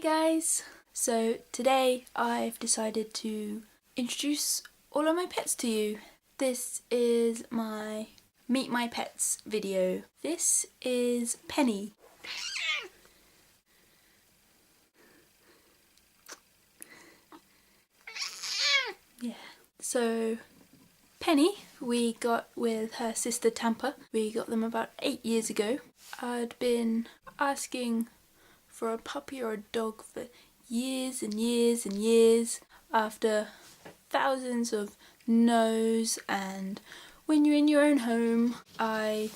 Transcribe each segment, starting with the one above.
guys! So today I've decided to introduce all of my pets to you. This is my Meet My Pets video. This is Penny. Yeah. So Penny we got with her sister Tampa. We got them about 8 years ago. I'd been asking for a puppy or a dog for years and years and years after thousands of no's, and when you're in your own home I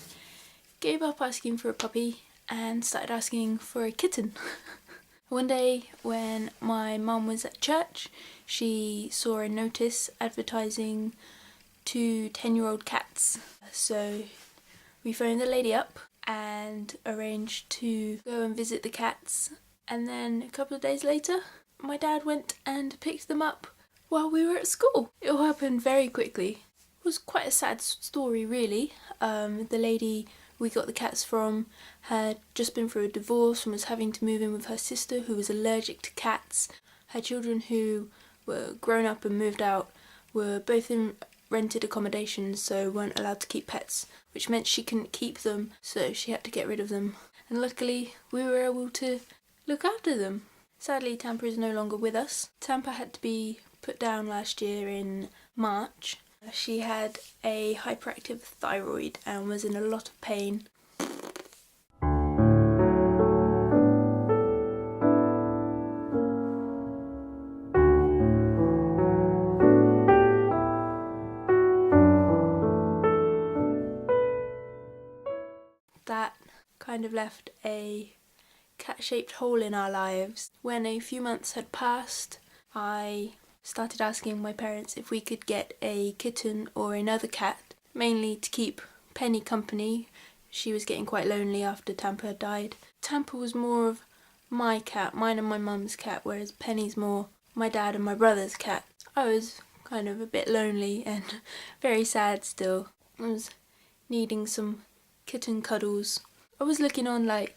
gave up asking for a puppy and started asking for a kitten. One day when my mum was at church, she saw a notice advertising 2 10-year-old cats. So we phoned the lady up and arranged to go and visit the cats, and then a couple of days later my dad went and picked them up while we were at school. It all happened very quickly. It was quite a sad story really. The lady we got the cats from had just been through a divorce and was having to move in with her sister who was allergic to cats. Her children, who were grown up and moved out, were both in rented accommodation, so weren't allowed to keep pets, which meant she couldn't keep them, so she had to get rid of them. And luckily we were able to look after them. Sadly Tampa is no longer with us. Tampa had to be put down last year in March. She had a hyperactive thyroid and was in a lot of pain. That kind of left a cat-shaped hole in our lives. When a few months had passed, I started asking my parents if we could get a kitten or another cat, mainly to keep Penny company. She was getting quite lonely after Tampa had died. Tampa was more of my cat, mine and my mum's cat, whereas Penny's more my dad and my brother's cat. I was kind of a bit lonely and very sad still. I was needing some kitten cuddles. I was looking on like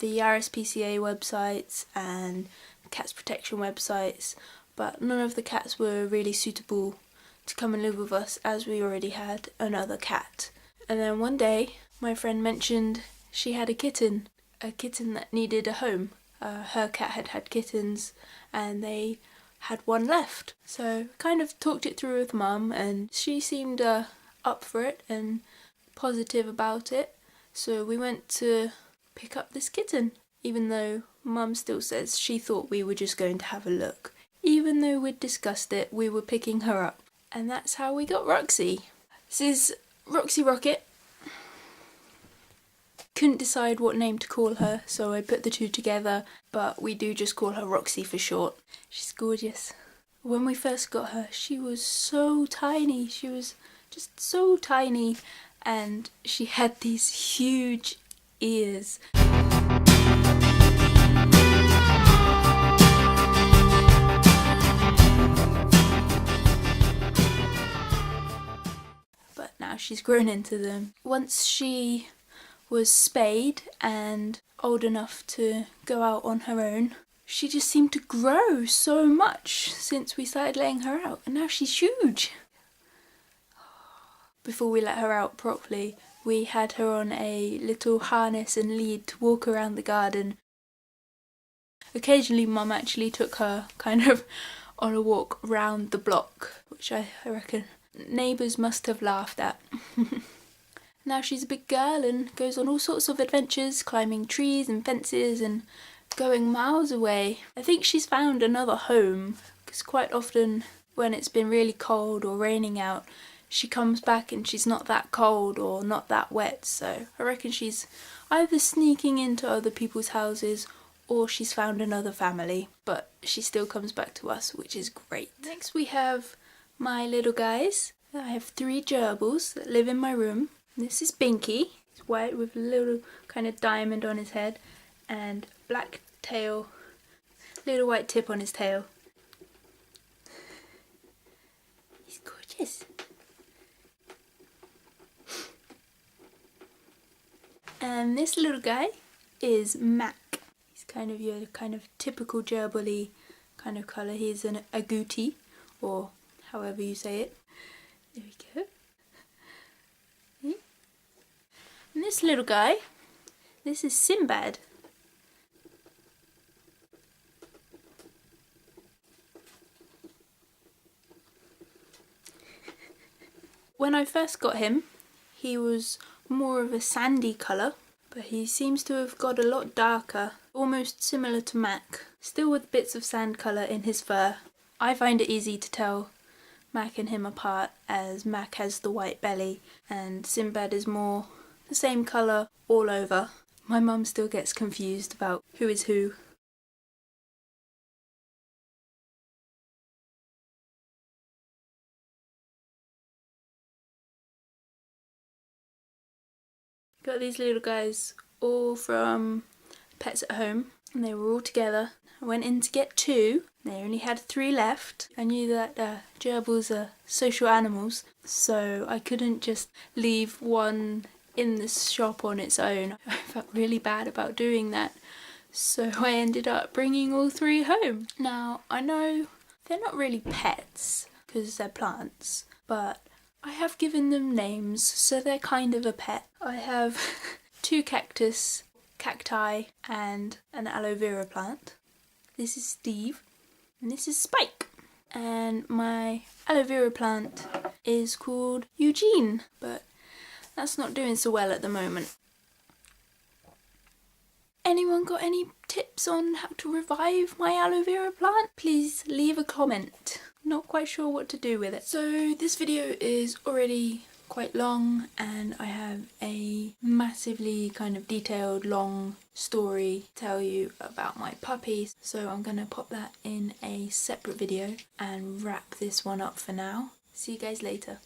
the RSPCA websites and cats protection websites, but none of the cats were really suitable to come and live with us as we already had another cat. And then one day my friend mentioned she had a kitten that needed a home. Her cat had had kittens and they had one left. So kind of talked it through with Mum, and she seemed up for it and positive about it. So we went to pick up this kitten, even though Mum still says she thought we were just going to have a look. Even though we'd discussed it, we were picking her up. And that's how we got Roxy. This is Roxy Rocket. Couldn't decide what name to call her, so I put the two together, but we do just call her Roxy for short. She's gorgeous. When we first got her, she was so tiny. She was just so tiny, and she had these huge ears. But now she's grown into them. Once she was spayed and old enough to go out on her own, she just seemed to grow so much since we started letting her out, and now she's huge. Before we let her out properly, we had her on a little harness and lead to walk around the garden. Occasionally Mum actually took her kind of on a walk round the block, which I reckon neighbours must have laughed at. Now she's a big girl and goes on all sorts of adventures, climbing trees and fences and going miles away. I think she's found another home, because quite often when it's been really cold or raining out, she comes back and she's not that cold or not that wet, so I reckon she's either sneaking into other people's houses or she's found another family, but she still comes back to us, which is great. Next we have my little guys. I have 3 gerbils that live in my room. This is Binky. He's white with a little kind of diamond on his head and black tail, little white tip on his tail. He's gorgeous. And this little guy is Mac. He's kind of your kind of typical gerbil-y kind of colour. He's an agouti, or however you say it. There we go. And this little guy, this is Sinbad. When I first got him, he was more of a sandy colour, but he seems to have got a lot darker, almost similar to Mac, still with bits of sand colour in his fur. I find it easy to tell Mac and him apart, as Mac has the white belly and Sinbad is more the same colour all over. My mum still gets confused about who is who. Got these little guys all from Pets at Home, and they were all together. I went in to get 2, they only had 3 left. I knew that gerbils are social animals, so I couldn't just leave one in this shop on its own. I felt really bad about doing that, so I ended up bringing all 3 home. Now, I know they're not really pets because they're plants, but I have given them names, so they're kind of a pet. I have 2 cacti, and an aloe vera plant. This is Steve, and this is Spike. And my aloe vera plant is called Eugene, but that's not doing so well at the moment. Anyone got any tips on how to revive my aloe vera plant? Please leave a comment. Not quite sure what to do with it. So this video is already quite long, and I have a massively kind of detailed long story to tell you about my puppies, so I'm gonna pop that in a separate video and wrap this one up for now. See you guys later.